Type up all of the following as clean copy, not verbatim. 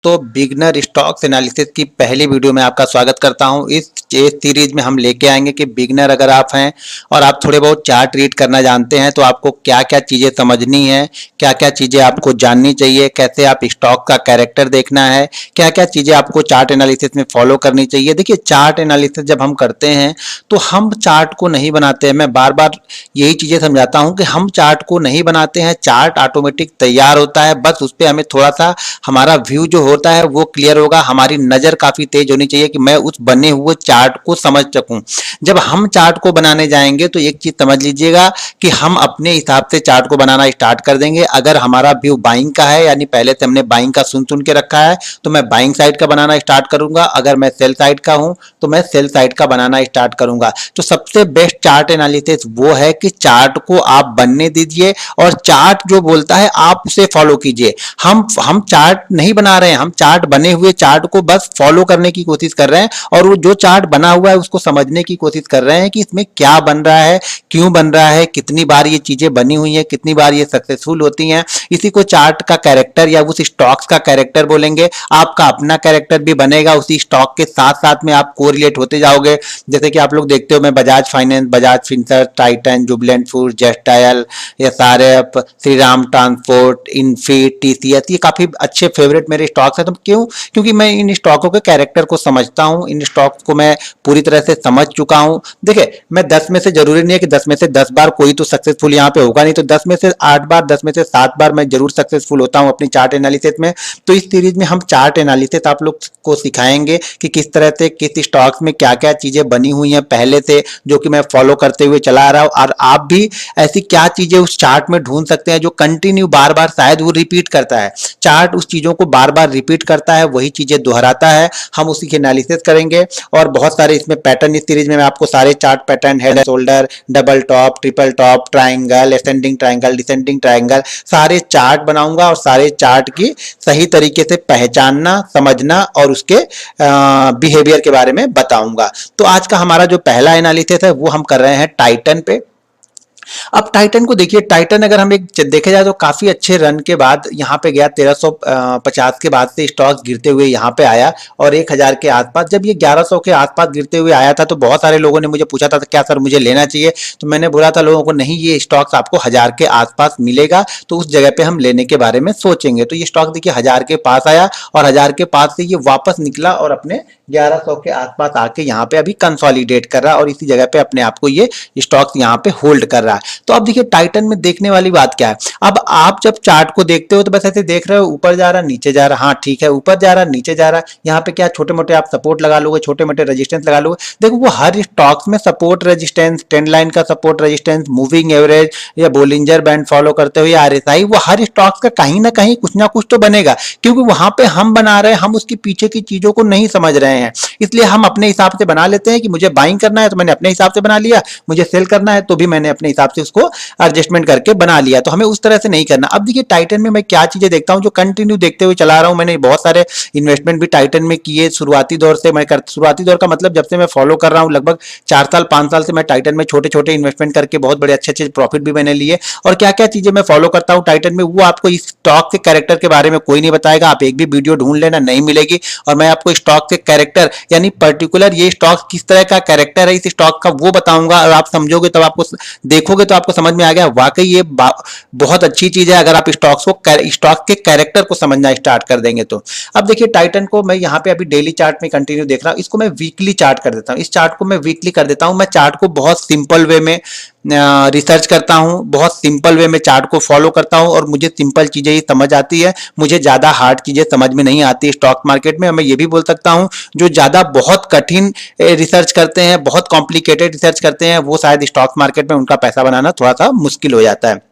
दोस्तों, beginner stocks analysis की पहली वीडियो में आपका स्वागत करता हूं। इस सीरीज में हम लेके आएंगे कि बिगनर अगर आप हैं और आप थोड़े बहुत चार्ट रीड करना जानते हैं तो आपको क्या क्या चीज़ें समझनी है, क्या क्या चीज़ें आपको जाननी चाहिए, कैसे आप स्टॉक का कैरेक्टर देखना है, क्या क्या चीज़ें आपको चार्ट एनालिसिस में फॉलो करनी चाहिए। देखिए, चार्ट एनालिसिस जब हम करते हैं तो हम चार्ट को नहीं बनाते हैं। मैं बार बार यही चीज़ें समझाता हूँ कि हम चार्ट को नहीं बनाते हैं, चार्ट ऑटोमेटिक तैयार होता है। बस उस पर हमें थोड़ा सा हमारा व्यू जो होता है वो क्लियर होगा, हमारी नज़र काफ़ी तेज होनी चाहिए कि मैं उस बने हुए चार्ट को समझ सकूं। जब हम चार्ट को बनाने जाएंगे तो एक चीज़ समझ लीजिएगा कि हम अपने हिसाब से चार्ट को बनाना स्टार्ट कर देंगे। अगर हमारा व्यू बाइंग का है, यानी पहले से हमने बाइंग का सुन सुन के रखा है, तो मैं बाइंग साइड का बनाना स्टार्ट करूंगा। अगर मैं सेल साइड का हूं तो मैं सेल साइड का बनाना स्टार्ट करूंगा। तो सबसे बेस्ट चार्ट एनालिसिस वो है कि चार्ट को आप बनने दीजिए और चार्ट जो बोलता है आप उसे फॉलो कीजिए। हम चार्ट नहीं बना रहे हैं, हम चार्ट बने हुए चार्ट को बस फॉलो करने की कोशिश कर रहे हैं और वो जो चार्ट बना हुआ है उसको समझने की कोशिश कर रहे हैं कि इसमें क्या बन रहा है, क्यों बन रहा है, कितनी बार ये चीजें बनी हुई हैं, कितनी बार ये सक्सेसफुल होती हैं। इसी को चार्ट का कैरेक्टर या उस स्टॉक्स का कैरेक्टर बोलेंगे। आपका अपना कैरेक्टर भी बनेगा उसी स्टॉक के साथ साथ में, आप कोरिलेट होते जाओगे। जैसे कि आप लोग देखते हो, मैं Bajaj Finance, Bajaj Finserv, Titan, Jubilant Food, Just Dial, SRF, Shri Ram Transport, इनफीड, टीसीएस, ये काफी अच्छे फेवरेट मेरे स्टॉक्स हैं। तो क्यों? क्योंकि मैं इन स्टॉकों के कैरेक्टर को समझता हूं, इन स्टॉक्स को मैं पूरी तरह से समझ चुका हूं। देखिए, मैं 10 में से, जरूरी नहीं है कि 10 में से 10 बार कोई तो सक्सेसफुल यहाँ पे होगा नहीं, तो 10 में से 8 बार, 10 में से 7 बार मैं जरूर सक्सेसफुल होता हूं अपनी चार्ट एनालिसिस में। तो इस सीरीज में हम चार्ट एनालिसिस आप लोग को सिखाएंगे कि किस तरह से किस स्टॉक्स में क्या क्या चीजें बनी हुई हैं पहले से, जो कि मैं फॉलो करते हुए चला आ रहा हूं, और आप भी ऐसी क्या चीजें उस चार्ट में ढूंढ सकते हैं जो कंटिन्यू बार बार शायद वो रिपीट करता है। चार्ट उस चीजों को बार बार रिपीट करता है, वही चीजें दोहराता है। हम उसी की एनालिसिस करेंगे और बहुत सारे इसमें पैटर्न, इस सीरीज में मैं आपको सारे chart pattern, head shoulder, double top, triple top, triangle, ascending triangle, descending triangle, सारे चार्ट बनाऊंगा और सारे चार्ट की सही तरीके से पहचानना, समझना और उसके बिहेवियर के बारे में बताऊंगा। तो आज का हमारा जो पहला एनालिसिस है वो हम कर रहे हैं टाइटन पे। अब टाइटन को देखिए, टाइटन अगर हम एक देखे जाए तो काफी अच्छे रन के बाद यहाँ पे गया, 1350 के बाद से स्टॉक गिरते हुए यहाँ पे आया और 1000 के आसपास। जब ये 1100 के आसपास गिरते हुए आया था तो बहुत सारे लोगों ने मुझे पूछा था क्या सर मुझे लेना चाहिए, तो मैंने बोला था लोगों को नहीं, ये स्टॉक्स आपको 1000 के आसपास मिलेगा तो उस जगह पे हम लेने के बारे में सोचेंगे। तो ये स्टॉक देखिए 1000 के पास आया और 1000 के पास से ये वापस निकला और अपने 1100 के आसपास आके यहाँ पे अभी कंसोलिडेट कर रहा है और इसी जगह पे अपने आप को ये स्टॉक्स यहाँ पे होल्ड कर रहा है। तो अब देखिए टाइटन में देखने वाली बात क्या है। अब आप जब चार्ट को देखते हो तो बस ऐसे देख रहे हो, ऊपर जा रहा, नीचे जा रहा, हाँ ठीक है, ऊपर जा रहा, नीचे जा रहा। यहाँ पे क्या छोटे मोटे आप सपोर्ट लगा लोगे, छोटे मोटे रेजिस्टेंस लगा लोगे। देखो वो हर स्टॉक्स में सपोर्ट रेजिस्टेंस, ट्रेंड लाइन का सपोर्ट रेजिस्टेंस, मूविंग एवरेज या बोलिंजर बैंड फॉलो करते हुए आरएसआई, वो हर स्टॉक्स का कहीं ना कहीं कुछ ना कुछ तो बनेगा, क्योंकि वहां पे हम बना रहे हैं, हम उसके पीछे की चीजों को नहीं समझ रहे हैं। इसलिए हम अपने हिसाब से बना लेते हैं कि मुझे बाइंग करना है तो मैंने अपने हिसाब से बना लिया, मुझे सेल करना है तो भी मैंने अपने हिसाब से उसको एडजस्टमेंट करके बना लिया। तो हमें उस तरह से नहीं करना। अब देखिए टाइटन में मैं क्या चीजें देखता हूं जो कंटिन्यू देखते हुए चला रहा हूं। मैंने बहुत सारे इन्वेस्टमेंट भी टाइटन में किए शुरुआती दौर से। शुरुआती दौर का मतलब जब से मैं फॉलो कर रहा हूं, लगभग 4 साल 5 साल से मैं टाइटन में छोटे छोटे इन्वेस्टमेंट करके बहुत बड़े अच्छे अच्छे प्रॉफिट भी मैंने लिए। और क्या क्या चीजें मैं फॉलो करता हूं टाइटन में, वो आपको इस स्टॉक के कैरेक्टर के बारे में कोई नहीं बताएगा। आप एक भी वीडियो ढूंढ लेना, नहीं मिलेगी। और मैं आपको स्टॉक के कैरेक्टर यानी पर्टिकुलर ये स्टॉक किस तरह का कैरेक्टर है इस स्टॉक का वो बताऊंगा, और आप समझोगे तब, आपको देखोगे तो आपको समझ में आ गया वाकई ये बहुत अच्छी चीज है अगर आप स्टॉक के कैरेक्टर को समझना स्टार्ट कर देंगे तो। अब देखिए टाइटन को मैं यहाँ पे अभी डेली चार्ट में कंटिन्यू देख रहा हूँ, इसको मैं वीकली चार्ट कर देता हूँ। इस चार्ट को मैं वीकली कर देता हूँ। मैं चार्ट को बहुत सिंपल वे में रिसर्च करता हूँ, बहुत सिंपल वे में चार्ट को फॉलो करता हूँ और मुझे सिंपल चीजें ही समझ आती है। मुझे ज्यादा हार्ड चीजें समझ में नहीं आती स्टॉक मार्केट में। मैं ये भी बोल सकता हूँ जो ज्यादा बहुत कठिन रिसर्च करते हैं, बहुत कॉम्प्लिकेटेड रिसर्च करते हैं, वो शायद स्टॉक मार्केट में उनका पैसा बनाना थोड़ा सा मुश्किल हो जाता है।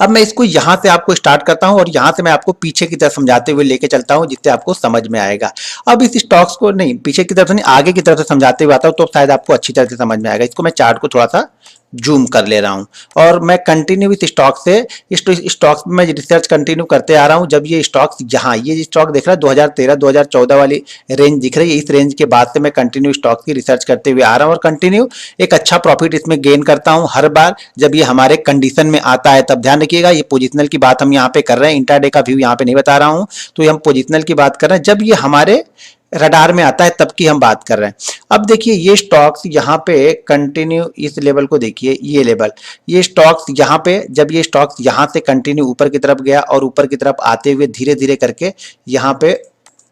अब मैं इसको यहां से आपको स्टार्ट करता हूं और यहां से मैं आपको पीछे की तरफ समझाते हुए लेके चलता हूं जिससे आपको समझ में आएगा। अब इस स्टॉक्स को नहीं, पीछे की तरफ से नहीं, आगे की तरफ से समझाते हुए आता हूं तो शायद आपको अच्छी तरह से समझ में आएगा। इसको मैं चार्ट को थोड़ा सा जूम कर ले रहा हूं और मैं कंटिन्यू इस स्टॉक से इस स्टॉक्स में रिसर्च कंटिन्यू करते आ रहा हूं। जब ये स्टॉक्स यहाँ ये स्टॉक देख रहा है 2013 2014 वाली रेंज दिख रही है, इस रेंज के बाद से मैं कंटिन्यू स्टॉक की रिसर्च करते हुए आ रहा हूं और कंटिन्यू एक अच्छा प्रॉफिट इसमें गेन करता हूं हर बार जब ये हमारे कंडीशन में आता है। तब ध्यान रखिएगा, ये पोजिशनल की बात हम यहाँ पे कर रहे हैं, इंट्राडे का व्यू यहाँ पे नहीं बता रहा हूँ, तो ये हम पोजिशनल की बात कर रहे हैं। जब ये हमारे रडार में आता है तब की हम बात कर रहे हैं। अब देखिए ये स्टॉक्स यहाँ पे कंटिन्यू इस लेवल को देखिए, ये लेवल, ये स्टॉक्स यहाँ पे जब ये स्टॉक्स यहाँ से कंटिन्यू ऊपर की तरफ गया और ऊपर की तरफ आते हुए धीरे धीरे करके यहाँ पे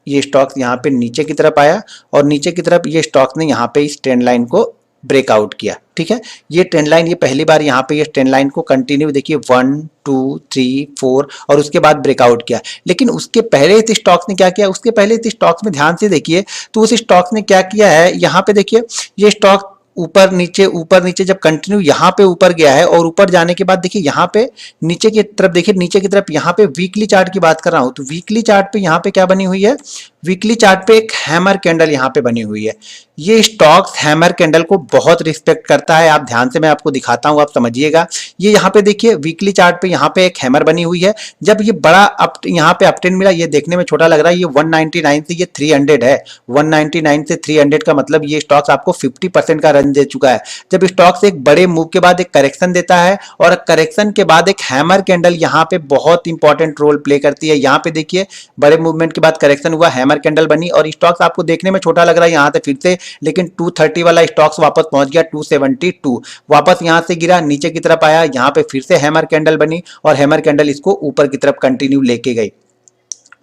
ये स्टॉक्स यहाँ पे नीचे की तरफ आया और नीचे की तरफ ये स्टॉक्स ने यहाँ पे इस ट्रेंड लाइन को ब्रेकआउट किया। ठीक है, ये ट्रेंड लाइन, ये पहली बार यहाँ पे ये ट्रेंड लाइन को कंटिन्यू देखिए 1 2 3 4 और उसके बाद ब्रेकआउट किया। लेकिन उसके पहले इस स्टॉक्स ने क्या किया, उसके पहले इस स्टॉक्स में ध्यान से देखिए तो उस स्टॉक्स ने क्या किया है, यहाँ पे देखिए ये स्टॉक ऊपर नीचे जब कंटिन्यू यहाँ पे ऊपर गया है और ऊपर जाने के बाद देखिए यहाँ पे नीचे की तरफ देखिए, नीचे की तरफ यहाँ पे वीकली चार्ट की बात कर रहा हूँ तो वीकली चार्ट पे यहाँ पे क्या बनी हुई है, वीकली चार्ट पे एक हैमर कैंडल यहाँ पे बनी हुई है। ये स्टॉक्स हैमर कैंडल को बहुत रिस्पेक्ट करता है, आप ध्यान से मैं आपको दिखाता हूँ, आप समझिएगा। ये यहाँ पे देखिए वीकली चार्ट पे यहाँ पे एक हैमर बनी हुई है। जब ये बड़ा यहाँ पे अपट्रेंड मिला, ये देखने में छोटा लग रहा है, ये 199 से ये 300 है, 199 से 300 का मतलब ये स्टॉक्स आपको 50% का रन दे चुका है। जब स्टॉक्स एक बड़े मूव के बाद एक करेक्शन देता है और करेक्शन के बाद एक हैमर कैंडल यहाँ पे बहुत इंपॉर्टेंट रोल प्ले करती है। यहाँ पे देखिए बड़े मूवमेंट के बाद करेक्शन हुआ, हैमर कैंडल बनी और स्टॉक्स आपको देखने में छोटा लग रहा है यहाँ से फिर से, लेकिन 230 वाला स्टॉक्स वापस पहुंच गया 272, वापस यहां से गिरा, नीचे की तरफ आया, यहां पे फिर से हैमर कैंडल बनी और हैमर कैंडल इसको ऊपर की तरफ कंटिन्यू लेके गई।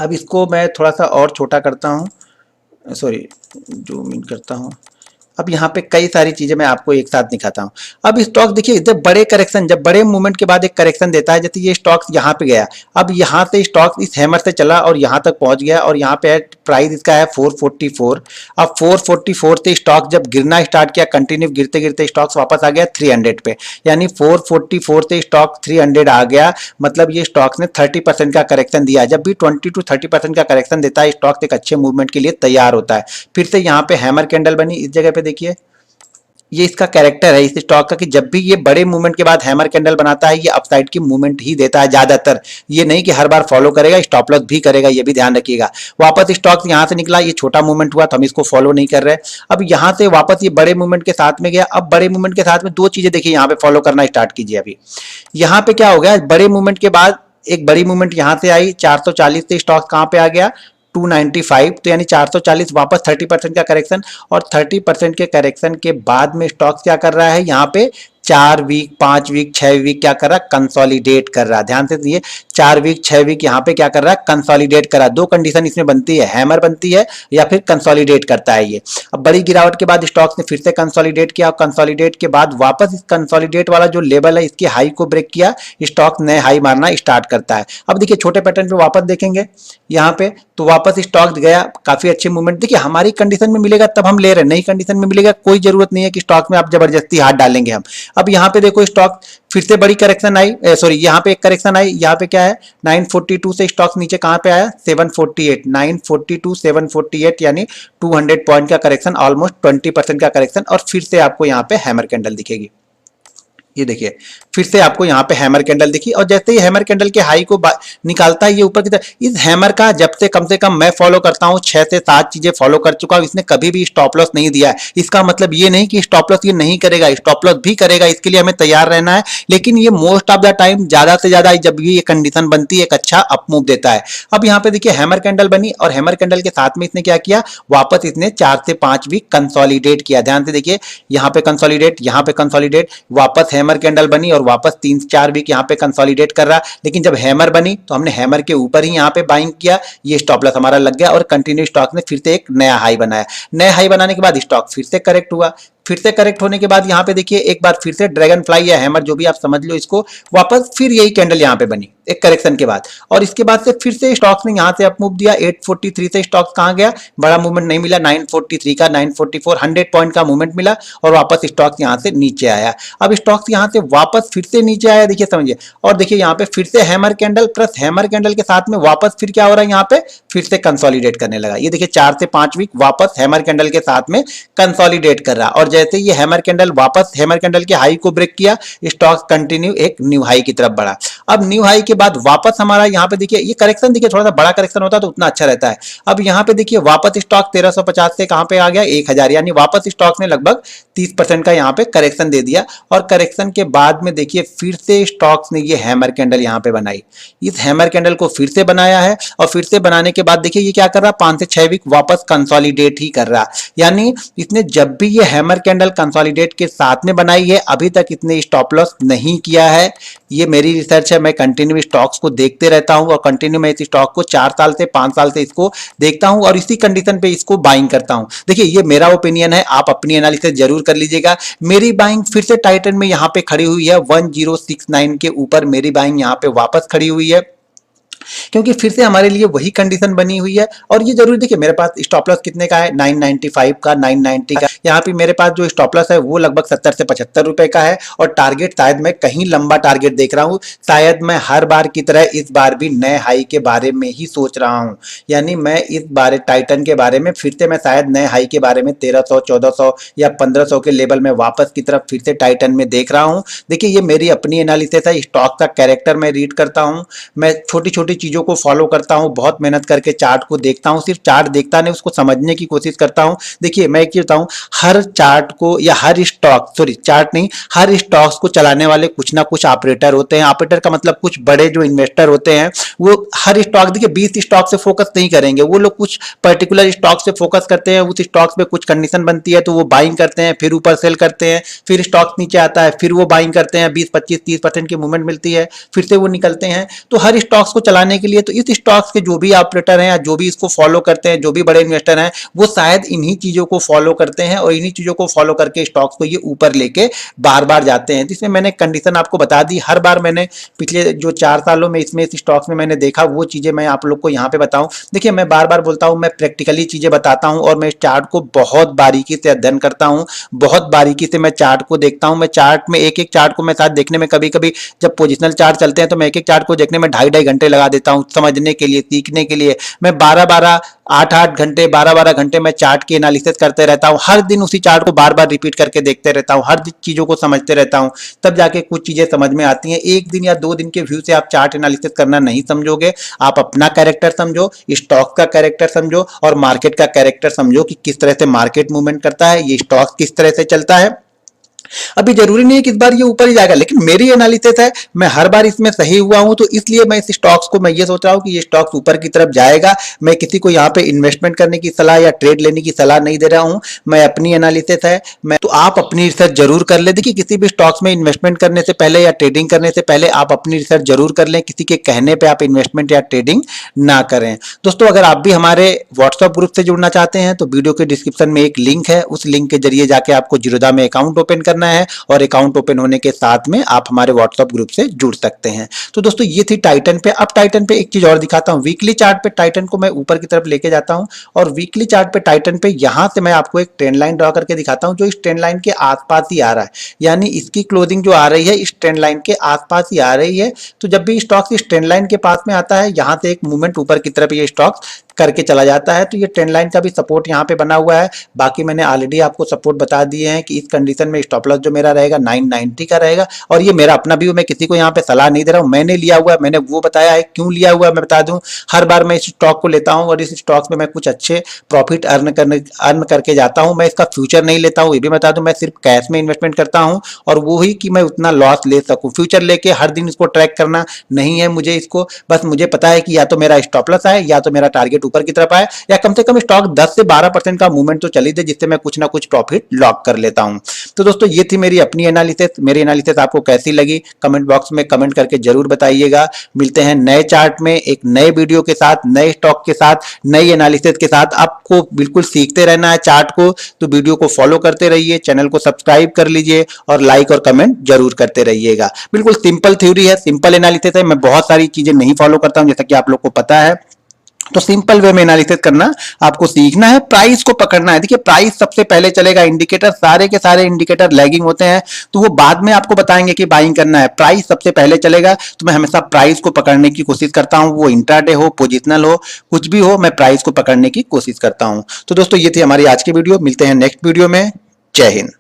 अब इसको मैं थोड़ा सा और छोटा करता हूं, सॉरी जूम इन करता हूं। अब यहाँ पे कई सारी चीजें मैं आपको एक साथ दिखाता हूँ। अब स्टॉक देखिए जब बड़े करेक्शन, जब बड़े मूवमेंट के बाद एक करेक्शन देता है, जैसे ये स्टॉक्स यहाँ पे गया, अब यहाँ से स्टॉक इस हैमर से चला और यहाँ तक पहुंच गया और यहाँ पे प्राइस इसका है 444। अब 444 से स्टॉक जब गिरना स्टार्ट किया, कंटिन्यू गिरते गिरते स्टॉक्स वापस आ गया 300 पे, यानी 444 से स्टॉक 300 आ गया, मतलब ये स्टॉक्स ने 30% का करेक्शन दिया। जब भी 20 to 30% का करेक्शन देता है स्टॉक एक अच्छे मूवमेंट के लिए तैयार होता है। फिर से यहाँ पे हैमर कैंडल बनी, इस जगह पे देखिए ये इसका कैरेक्टर है इस स्टॉक का कि जब भी ये बड़े मूवमेंट के बाद हैमर कैंडल बनाता है ये अपसाइड की मूवमेंट ही देता है ज्यादातर, ये नहीं कि हर बार फॉलो करेगा, स्टॉप लॉस भी करेगा, ये भी ध्यान रखिएगा। वापस स्टॉक यहां से निकला, ये छोटा मूवमेंट हुआ तो हम इसको फॉलो नहीं कर रहे। अब यहां से वापस ये बड़े मूवमेंट के साथ में गया। अब बड़े मूवमेंट के साथ में दो चीजें देखिए, यहाँ पे फॉलो करना स्टार्ट कीजिए। अभी यहाँ पे क्या हो गया, बड़े मूवमेंट के बाद एक बड़ी मूवमेंट यहां से आई 440 से स्टॉक कहां पे आ गया 295, तो यानी 440, वापस 30% का करेक्शन और 30% के करेक्शन के बाद में स्टॉक क्या कर रहा है, यहाँ पे 4 वीक 5 वीक 6 वीक क्या कर रहा है, कंसोलिडेट कर रहा है। ध्यान से सुनिए, 4 वीक 6 वीक यहाँ पे क्या कर रहा है, कंसोलिडेट कर रहा है। दो कंडीशन इसमें बनती है, हैमर बनती है या फिर कंसोलिडेट करता है ये। अब बड़ी गिरावट के बाद स्टॉक्स ने फिर से कंसोलिडेट किया और कंसोलिडेट के बाद वापस इस कंसोलिडेट वाला जो लेवल है इसकी हाई को ब्रेक किया, स्टॉक नए हाई मारना स्टार्ट करता है। अब देखिए छोटे पैटर्न पे वापस देखेंगे यहाँ पे, तो वापस स्टॉक गया, काफी अच्छे मूवमेंट। देखिए हमारी कंडीशन में मिलेगा तब हम ले रहे हैं, नई कंडीशन में मिलेगा कोई जरूरत नहीं है कि स्टॉक में आप जबरदस्ती हाथ डालेंगे हम। अब यहाँ पे देखो स्टॉक फिर से बड़ी करेक्शन आई, सॉरी यहाँ पे एक करेक्शन आई, यहाँ पे क्या है 942 से स्टॉक नीचे कहां पे आया 748, 942 748 यानी 200 पॉइंट का करेक्शन, ऑलमोस्ट 20% का करेक्शन और फिर से आपको यहाँ पे हैमर कैंडल दिखेगी। ये देखिए फिर से आपको यहाँ पे हैमर कैंडल दिखी और जैसे ही हैमर कैंडल के हाई को निकालता है ये ऊपर की तरफ। इस हैमर का जब से कम मैं फॉलो करता हूँ 6 से 7 चीजें फॉलो कर चुका हूँ, इसने कभी भी स्टॉप लॉस नहीं दिया है। इसका मतलब ये नहीं कि स्टॉप लॉस ये नहीं करेगा, स्टॉप लॉस भी करेगा, इसके लिए हमें तैयार रहना है। लेकिन ये मोस्ट ऑफ द टाइम ज्यादा से ज्यादा जब भी ये कंडीशन बनती है एक अच्छा अप मूव देता है। अब यहाँ पे देखिए हैमर कैंडल बनी और हैमर कैंडल के साथ में इसने क्या किया, वापस इसने 4 से 5 वीक कंसोलिडेट किया। ध्यान से देखिए यहाँ पे कंसोलिडेट, यहाँ पे कंसोलिडेट, वापस हैमर कैंडल बनी और वापस 3-4 वीक यहाँ पे कंसोलिडेट कर रहा। लेकिन जब हैमर बनी तो हमने हैमर के ऊपर ही यहाँ पे बाइंग किया, ये स्टॉप लॉस हमारा लग गया और कंटिन्यू स्टॉक ने फिर से एक नया हाई बनाया। नया हाई बनाने के बाद स्टॉक फिर से करेक्ट हुआ, फिर से करेक्ट होने के बाद यहाँ पे देखिए एक बार फिर से ड्रैगन फ्लाई या हैमर जो भी आप समझ लो इसको, वापस फिर यही कैंडल यहाँ पे बनी एक करेक्शन के बाद और इसके बाद से फिर से स्टॉक्स ने यहाँ से अप मूव दिया। 843 से स्टॉक्स कहाँ गया, बड़ा मूवमेंट नहीं मिला, 943 का 944 100 पॉइंट का मूवमेंट मिला और वापस स्टॉक्स यहाँ से नीचे आया। अब स्टॉक्स यहाँ से वापस फिर से नीचे आया, देखिए समझिए, और देखिए यहाँ पे फिर से hammer candle plus hammer candle के साथ में वापस फिर क्या हो रहा है, यहाँ पे फिर से कंसोलिडेट करने लगा। ये देखिए 4 से 5 वीक वापस हैमर कैंडल के साथ में कंसोलिडेट कर रहा और जैसे ये हैमर कैंडल वापस हैमर कैंडल के हाई को ब्रेक किया, स्टॉक कंटिन्यू एक न्यू हाई की तरफ बढ़ा। अब न्यू हाई के बाद वापस हमारा यहाँ पे देखिए ये करेक्शन, देखिए थोड़ा सा बड़ा करेक्शन होता है तो उतना अच्छा रहता है। अब यहाँ पे देखिए वापस स्टॉक 1350 से कहां पे आ गया 1000, यानी वापस स्टॉक ने लगभग 30% का यहाँ पे करेक्शन दे दिया। और करेक्शन के बाद में देखिए फिर से स्टॉक्स ने ये हैमर कैंडल यहाँ पे बनाई, इस हैमर कैंडल को फिर से बनाया है और फिर से बनाने के बाद देखिए ये क्या कर रहा है, 5 से 6 वीक वापस कंसोलिडेट ही कर रहा है। यानी इसने जब भी ये हैमर कैंडल कंसोलिडेट के साथ में बनाई है अभी तक इसने स्टॉप लॉस नहीं किया है। ये मेरी रिसर्च है, मैं कंटिन्यू स्टॉक्स को देखते रहता हूं और कंटिन्यू मैं इस स्टॉक को 4 साल से 5 साल से इसको देखता हूं और इसी कंडीशन पे इसको बाइंग करता हूं। देखिए ये मेरा ओपिनियन है, आप अपनी एनालिसिस जरूर कर लीजिएगा। मेरी बाइंग फिर से टाइटन में यहाँ पे खड़ी हुई है 1069 के ऊपर, मेरी बाइंग यहाँ पे वापस खड़ी हुई है क्योंकि फिर से हमारे लिए वही कंडीशन बनी हुई है। और ये जरूरी देखिए मेरे पास स्टॉप लॉस कितने का है, 995 का, 990 का। यहाँ पे मेरे पास जो स्टॉप लॉस है वो लगभग 70 से 75 रुपए का है और टारगेट शायद मैं कहीं लंबा टारगेट देख रहा हूँ। शायद मैं हर बार की तरह इस बार भी नए हाई के बारे में ही सोच रहा हूँ, यानी मैं इस बार टाइटन के बारे में फिर से मैं शायद नए हाई के बारे में 1300, 1400 या 1500 के लेवल में वापस की तरफ फिर से टाइटन में देख रहा हूँ। देखिए ये मेरी अपनी एनालिसिस है, स्टॉक का कैरेक्टर मैं रीड करता हूँ, मैं छोटी छोटी चीजों को फॉलो करता हूं, बहुत मेहनत करके चार्ट को देखता हूं, सिर्फ चार्ट देखता नहीं उसको समझने की कोशिश करता हूं। देखिए मैं एक चीज बताऊं, हर चार्ट को या हर स्टॉक, सॉरी चार्ट नहीं, हर स्टॉक्स को चलाने वाले कुछ ना कुछ ऑपरेटर होते हैं। ऑपरेटर का मतलब कुछ बड़े जो इन्वेस्टर होते हैं वो हर स्टॉक, देखिए 20 स्टॉक से फोकस नहीं करेंगे, वो लोग कुछ पर्टिकुलर स्टॉक से फोकस करते हैं। उस स्टॉक्स पे कुछ कंडीशन बनती है तो वो बाइंग करते हैं, फिर ऊपर सेल करते हैं, फिर स्टॉक नीचे आता है, फिर वो बाइंग करते हैं, 20-25-30% की मूवमेंट मिलती है, फिर से वो निकलते हैं। तो हर स्टॉक्स को चलाने के लिए तो इस स्टॉक्स के जो भी ऑपरेटर हैं या जो भी इसको फॉलो करते हैं, जो भी बड़े इन्वेस्टर हैं, वो शायद इन्हीं चीजों को फॉलो करते हैं और इन्हीं चीजों को फॉलो करके स्टॉक्स को ये ऊपर लेके बार बार जाते हैं। जिसमें मैंने कंडीशन आपको बता दी, हर बार मैंने पिछले जो 4 सालों में इसमें इस स्टॉक्स में मैंने देखा वो चीजें मैं आप लोग को यहाँ पे बताऊं। देखिए मैं बार बार बोलता हूं, मैं प्रैक्टिकली चीजें बताता हूं और मैं इस चार्ट को बहुत बारीकी से अध्ययन करता हूं, बहुत बारीकी से मैं चार्ट को देखता हूं। मैं चार्ट में एक एक चार्ट को मैं साथ देखने में कभी कभी जब पोजिशनल चार्ट चलते हैं तो मैं एक एक चार्ट को देखने में 2.5 घंटे लगा देता हूं समझने के लिए, सीखने के लिए। मैं 8-8 घंटे 12-12 घंटे मैं चार्ट की एनालिसिस करते रहता हूं, हर दिन उसी चार्ट को बार बार रिपीट करके देखते रहता हूं, हर चीजों को समझते रहता हूं, तब जाके कुछ चीजें समझ में आती हैं। एक दिन या 2 दिन के व्यू से आप चार्ट एनालिसिस करना नहीं समझोगे, आप अपना कैरेक्टर समझो, स्टॉक का कैरेक्टर समझो और मार्केट का कैरेक्टर समझो कि किस तरह से मार्केट मूवमेंट करता है, ये स्टॉक किस तरह से चलता है। अभी जरूरी नहीं है कि इस बार ये ऊपर ही जाएगा, लेकिन मेरी एनालिसिस है, मैं हर बार इसमें सही हुआ हूं तो इसलिए मैं इस स्टॉक्स को मैं ये सोच रहा हूं कि ये स्टॉक्स ऊपर की तरफ जाएगा। मैं किसी को यहाँ पे इन्वेस्टमेंट करने की सलाह या ट्रेड लेने की सलाह नहीं दे रहा हूं, मैं अपनी एनालिसिस है, मैं तो आप अपनी रिसर्च जरूर कर ले। देखिए किसी भी स्टॉक्स में इन्वेस्टमेंट करने से पहले या ट्रेडिंग करने से पहले आप अपनी रिसर्च जरूर कर लें, किसी के कहने पर आप इन्वेस्टमेंट या ट्रेडिंग ना करें। दोस्तों अगर आप भी हमारे व्हाट्सएप ग्रुप से जुड़ना चाहते हैं तो वीडियो के डिस्क्रिप्शन में एक लिंक है, उस लिंक के जरिए जाके आपको जीरोधा में अकाउंट ओपन करना है और अकाउंट ओपन होने के साथ में आप हमारे व्हाट्सएप ग्रुप से जुड़ सकते हैं। तो दोस्तों ये थी टाइटन पे। अब टाइटन पे एक चीज और दिखाता हूं, वीकली चार्ट पे टाइटन को मैं ऊपर की तरफ लेके जाता हूं और वीकली चार्ट पे टाइटन पे यहां से मैं आपको एक ट्रेंड लाइन ड्रॉ करके दिखाता हूं जो इस ट्रेंड लाइन के आसपास ही आ रहा है, यानी इसकी क्लोजिंग जो आ रही है इस ट्रेंड लाइन के आसपास ही आ रही है। तो जब भी स्टॉक इस ट्रेंड लाइन के पास में आता है, यहां से एक मूवमेंट ऊपर की तरफ ये स्टॉक करके चला जाता है, तो ये ट्रेंड लाइन का भी सपोर्ट यहाँ पे बना हुआ है। बाकी मैंने ऑलरेडी आपको सपोर्ट बता दिए हैं कि इस कंडीशन में स्टॉप लॉस जो मेरा रहेगा 990 का रहेगा और ये मेरा अपना व्यू, मैं किसी को यहाँ पे सलाह नहीं दे रहा हूँ, मैंने लिया हुआ है, मैंने वो बताया है क्यों लिया हुआ है मैं बता दूं। हर बार मैं इस स्टॉक को लेता हूँ और इस स्टॉक्स में मैं कुछ अच्छे प्रॉफिट अर्न करके जाता हूँ। मैं इसका फ्यूचर नहीं लेता हूँ, ये भी बता दूं, मैं सिर्फ कैश में इन्वेस्टमेंट करता हूँ और वो ही कि मैं उतना लॉस ले सकूँ। फ्यूचर लेके हर दिन इसको ट्रैक करना नहीं है मुझे, इसको बस मुझे पता है कि या तो मेरा स्टॉप लॉस आए या तो मेरा टारगेट ऊपर की तरफ आए या कम से कम स्टॉक 10 से 12% का मूवमेंट तो चली दे जिससे मैं कुछ ना कुछ प्रॉफिट लॉक कर लेता हूं। तो दोस्तों ये थी मेरी अपनी एनालिसिस। मेरी एनालिसिस आपको कैसी लगी कमेंट बॉक्स में कमेंट करके जरूर बताइएगा। मिलते हैं नए चार्ट में एक नए वीडियो के साथ, नए स्टॉक के साथ, नई एनालिसिस के साथ। आपको बिल्कुल सीखते रहना है चार्ट को, तो वीडियो को फॉलो करते रहिए, चैनल को सब्सक्राइब कर लीजिए और लाइक और कमेंट जरूर करते रहिएगा। बिल्कुल सिंपल थ्योरी है, सिंपल एनालिसिस है, मैं बहुत सारी चीजें नहीं फॉलो करता हूं जैसा कि आप लोग को पता है। तो सिंपल वे में एनालिसिस करना आपको सीखना है, प्राइस को पकड़ना है। देखिए प्राइस सबसे पहले चलेगा, इंडिकेटर सारे के सारे इंडिकेटर लैगिंग होते हैं तो वो बाद में आपको बताएंगे कि बाइंग करना है, प्राइस सबसे पहले चलेगा। तो मैं हमेशा प्राइस को पकड़ने की कोशिश करता हूं, वो इंट्राडे हो, पोजिशनल हो, कुछ भी हो, मैं प्राइस को पकड़ने की कोशिश करता हूं। तो दोस्तों ये थी हमारी आज की वीडियो, मिलते हैं नेक्स्ट वीडियो में। जय हिंद।